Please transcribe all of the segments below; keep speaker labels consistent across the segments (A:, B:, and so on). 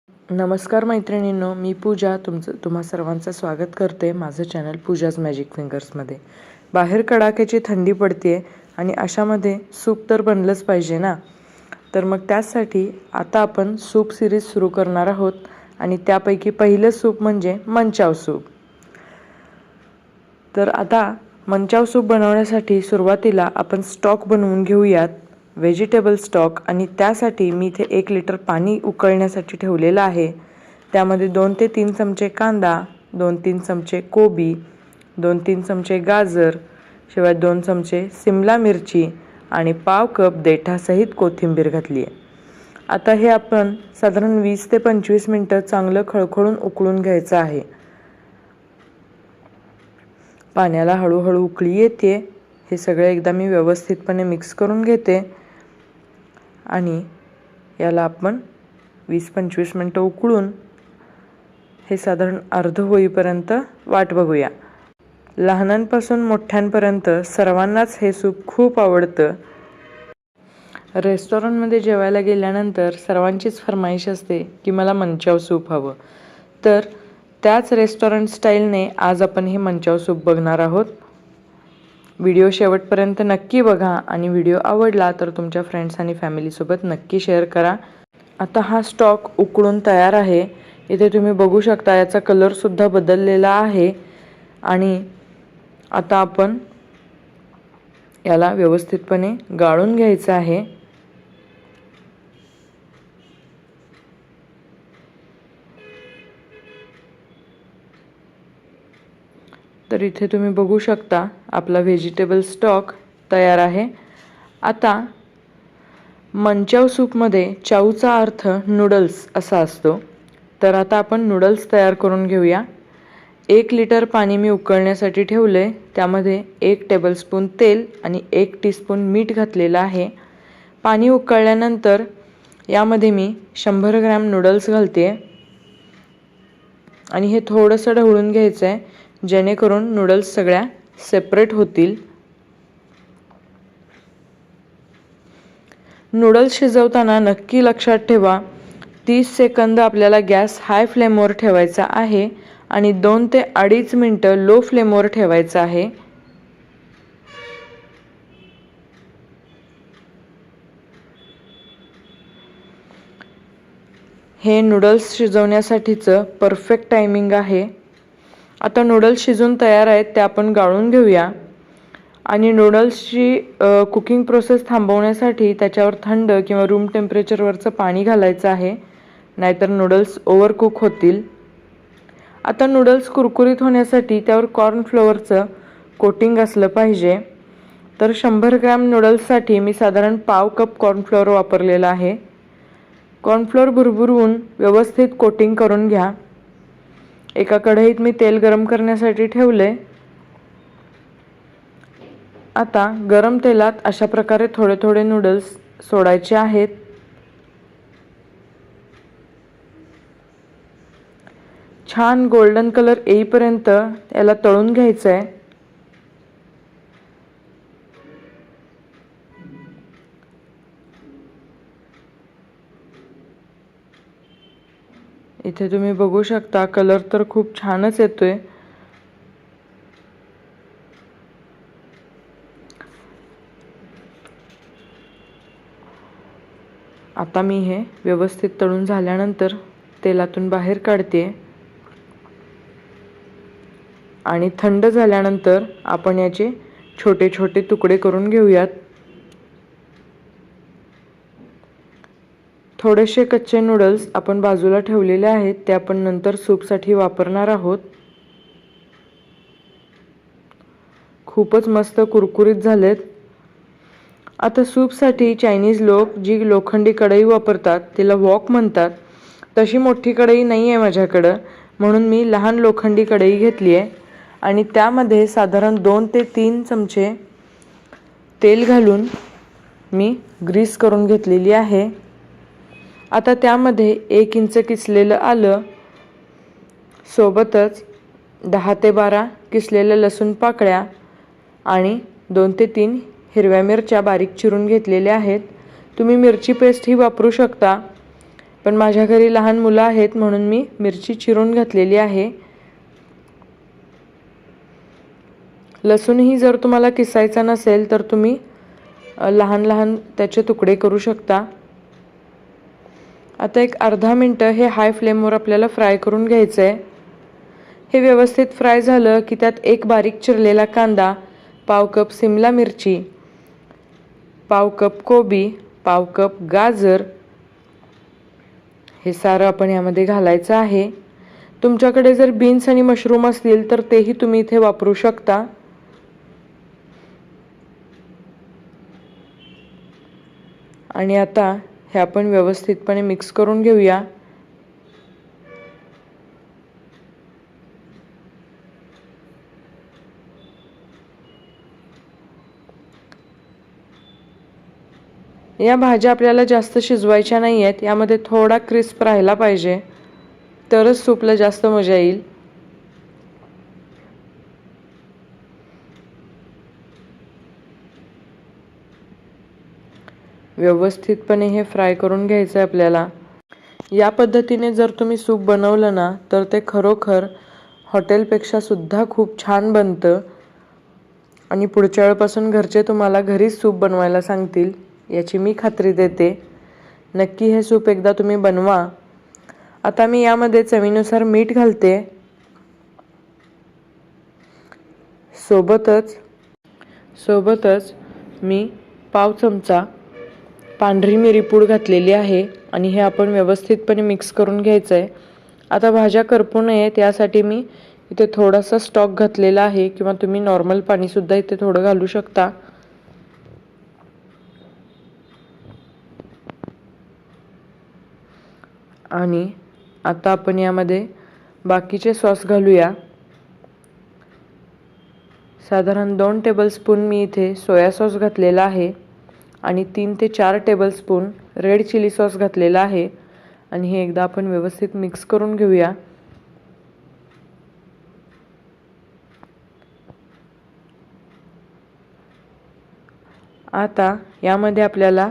A: नमस्कार मैत्रिणींनो, मी पूजा तुम्हा सर्वांचं स्वागत करते माझं चॅनल पूजाज मॅजिक फिंगर्समध्ये. बाहेर कडाक्याची थंडी पडते आणि अशामध्ये सूप तर बनलंच पाहिजे ना. तर मग त्यासाठी आता आपण सूप सिरीज सुरू करणार आहोत आणि त्यापैकी पहिलं सूप म्हणजे मंचाव सूप. तर आता मंचाव सूप बनवण्यासाठी सुरुवातीला आपण स्टॉक बनवून घेऊयात, व्हेजिटेबल स्टॉक. आणि त्यासाठी मी इथे 1 लिटर पाणी उकळण्यासाठी ठेवलेलं आहे. त्यामध्ये 2 ते 3 चमचे कांदा, 2-3 चमचे कोबी, 2-3 चमचे गाजर, शिवाय 2 चमचे सिमला मिरची आणि पाव कप देठासहित कोथिंबीर घातली आहे. आता हे आपण साधारण 20 ते 25 मिनटं चांगलं खळखळून उकळून घ्यायचं आहे. पाण्याला हळूहळू उकळी येते. हे सगळे एकदा मी व्यवस्थितपणे मिक्स करून घेते आणि याला आपण 20-25 मिनटं उकळून हे साधारण अर्ध होईपर्यंत वाट बघूया. लहानांपासून मोठ्यांपर्यंत सर्वांनाच हे सूप खूप आवडतं. रेस्टॉरंटमध्ये जेवायला गेल्यानंतर सर्वांचीच फरमाईश असते की मला मंचाव सूप हवं. तर त्याच रेस्टॉरंट स्टाईलने आज आपण हे मंचाव सूप बघणार आहोत. व्हिडिओ शेवटपर्यंत नक्की बघा आणि व्हिडिओ आवडला तर तुमच्या फ्रेंड्स आणि फॅमिलीसोबत नक्की शेअर करा. आता हा स्टॉक उकळून तयार आहे. इथे तुम्ही बघू शकता याचा कलरसुद्धा बदललेला आहे. आणि आता आपण याला व्यवस्थितपणे गाळून घ्यायचं आहे. तर इथे तुम्ही बघू शकता आपला व्हेजिटेबल स्टॉक तयार आहे. आता मंचाव सूपमध्ये चाऊचा अर्थ नूडल्स असा असतो. तर आता आपण नूडल्स तयार करून घेऊया. 1 लिटर पाणी मी उकळण्यासाठी ठेवले. त्यामध्ये 1 टेबलस्पून तेल आणि 1 टीस्पून मीठ घातलेलं आहे. पाणी उकळल्यानंतर यामध्ये मी 100 ग्रॅम नूडल्स घालते आणि हे थोडंसं ढवळून घ्यायचं आहे जेणेकरून नूडल्स सगळ्या सेपरेट होतील. नूडल्स शिजवताना नक्की लक्षात ठेवा 30 सेकंद आपल्याला गॅस हाय फ्लेमवर ठेवायचा आहे आणि 2 ते 2.5 मिनटं लो फ्लेमवर ठेवायचं आहे. हे नूडल्स शिजवण्यासाठीचं परफेक्ट टायमिंग आहे. आता नूडल्स शिजून तयार आहेत ते आपण गाळून घेऊया. आणि नूडल्सची कुकिंग प्रोसेस थांबवण्यासाठी त्याच्यावर थंड किंवा रूम टेम्परेचरवरचं पाणी घालायचं आहे, नाहीतर नूडल्स ओव्हरकुक होतील. आता नूडल्स कुरकुरीत होण्यासाठी त्यावर कॉर्नफ्लोअरचं कोटिंग असलं पाहिजे. तर 100 ग्रॅम नूडल्ससाठी मी साधारण पाव कप कॉर्नफ्लोअर वापरलेला आहे. कॉर्नफ्लोअर भुरभुरवून व्यवस्थित कोटिंग करून घ्या. एका कढईत मी तेल गरम करण्यासाठी ठेवले. आता गरम तेलात अशा प्रकारे थोडे थोडे नूडल्स सोडायचे आहेत. छान गोल्डन कलर येईपर्यंत याला तळून घ्यायचं आहे. इथे तुम्ही बघू शकता कलर तर खूप छानच येतोय. आता मी हे व्यवस्थित तळून झाल्यानंतर तेलातून बाहेर काढते आणि थंड झाल्यानंतर आपण याचे छोटे छोटे तुकडे करून घेऊयात. थोडेसे कच्चे नूडल्स आपण बाजूला ठेवलेले आहेत, ते आपण नंतर सूपसाठी वापरणार आहोत. खूपच मस्त कुरकुरीत झालेत. आता सूपसाठी चायनीज लोक जी लोखंडी कढई वापरतात तिला वॉक म्हणतात. तशी मोठी कढई नाही आहे माझ्याकडं, म्हणून मी लहान लोखंडी कढई घेतली आहे आणि त्यामध्ये साधारण 2 ते 3 चमचे तेल घालून मी ग्रीस करून घेतलेली आहे. आता त्यामध्ये 1 इंच किसलेलं आलं, सोबतच 10 ते 12 किसलेल्या लसूण पाकळ्या आणि 2 ते 3 हिरव्या मिरच्या बारीक चिरून घेतलेल्या आहेत. तुम्ही मिरची पेस्ट ही वापरू शकता. पण माझ्या घरी लहान मुलं आहेत म्हणून मी मिरची चिरून घातलेली आहे. लसूणही जर तुम्हाला किसायचा नसेल तर तुम्ही लहान लहान त्याचे तुकडे करू शकता. आता एक अर्धा मिनटं हे हाय फ्लेमवर आपल्याला फ्राय करून घ्यायचं आहे. हे व्यवस्थित फ्राय झालं की त्यात एक बारीक चिरलेला कांदा, पाव कप सिमला मिरची, पाव कप कोबी, पाव कप गाजर हे सारं आपण यामध्ये घालायचं आहे. तुमच्याकडे जर बीन्स आणि मशरूम असतील तर तेही तुम्ही इथे वापरू शकता. आणि आता हे आपण व्यवस्थितपणे मिक्स करून घेऊया. या भाज्या आपल्याला जास्त शिजवायच्या नाही आहेत. यामध्ये थोडा क्रिस्प राहिला पाहिजे तरच सूपला जास्त मजा येईल. व्यवस्थितपणे हे फ्राय करून घ्यायचं आहे आपल्याला. या पद्धतीने जर तुम्ही सूप बनवलं ना तर ते खरोखर हॉटेलपेक्षा सुद्धा खूप छान बनतं. आणि पुढच्या वेळेपासून घरचे तुम्हाला घरीच सूप बनवायला सांगतील याची मी खात्री देते. नक्की हे सूप एकदा तुम्ही बनवा. आता मी यामध्ये चवीनुसार मीठ घालते. सोबतच मी पाव चमचा पांढरी मिरी पूड घातलेली आहे आणि हे आपण व्यवस्थितपणे मिक्स करून घ्यायचं आहे. आता भाज्या करपू नयेत यासाठी मी इथे थोडासा स्टॉक घातलेला आहे किंवा तुम्ही नॉर्मल पाणीसुद्धा इथे थोडं घालू शकता. आणि आता आपण यामध्ये बाकीचे सॉस घालूया. साधारण 2 टेबलस्पून मी इथे सोया सॉस घातलेला आहे आणि 3 ते 4 टेबलस्पून रेड चिली सॉस घातलेला आहे. आणि हे एकदा आपण व्यवस्थित मिक्स करून घेऊया. आता यामध्ये आपल्याला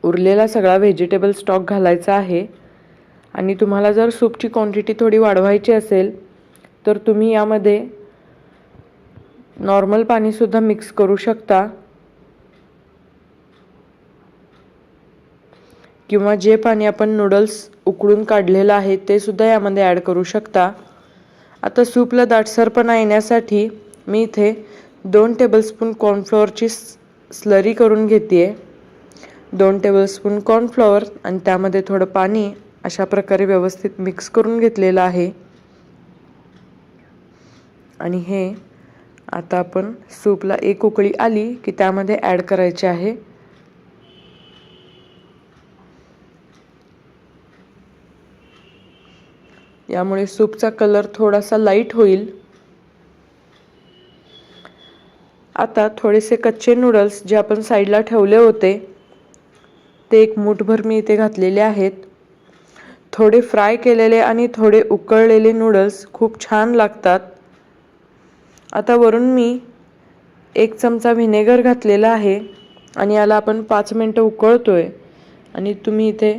A: उरलेला सगळा व्हेजिटेबल स्टॉक घालायचा आहे. आणि तुम्हाला जर सूपची क्वांटिटी थोडी वाढवायची असेल तर तुम्ही यामध्ये नॉर्मल पाणीसुद्धा मिक्स करू शकता किंवा जे पाणी आपण नूडल्स उकळून काढलेलं आहे ते सुद्धा यामध्ये ॲड करू शकता. आता सूपला दाटसरपणा येण्यासाठी मी इथे 2 टेबलस्पून कॉर्नफ्लॉवरची स्लरी करून घेते आहे. 2 टेबलस्पून कॉर्नफ्लॉवर आणि त्यामध्ये थोडं पाणी अशा प्रकारे व्यवस्थित मिक्स करून घेतलेलं आहे. आणि हे आता आपण सूपला एक उकळी आली की त्यामध्ये ॲड करायचे आहे. यामुळे सूपचा कलर थोडासा लाईट होईल. आता थोडेसे कच्चे नूडल्स जे आपण साईडला ठेवले होते ते एक मूठभर मी इथे घातलेले आहेत. थोडे फ्राय केलेले आणि थोडे उकळलेले नूडल्स खूप छान लागतात. आता वरून मी 1 चमचा व्हिनेगर घातलेला आहे आणि याला आपण 5 मिनटं उकळतोय. आणि तुम्ही इथे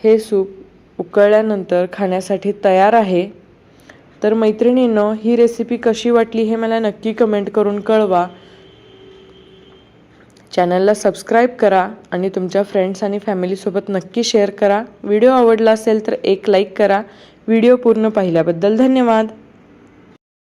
A: हे सूप उकळल्यानंतर खाण्यासाठी तयार आहे. तर मैत्रिणींनो, ही रेसिपी कशी वाटली हे मला नक्की कमेंट करून कळवा. चॅनलला सबस्क्राईब करा आणि तुमच्या फ्रेंड्स आणि फॅमिलीसोबत नक्की शेअर करा. व्हिडिओ आवडला असेल तर एक लाईक करा. व्हिडिओ पूर्ण पाहिल्याबद्दल धन्यवाद.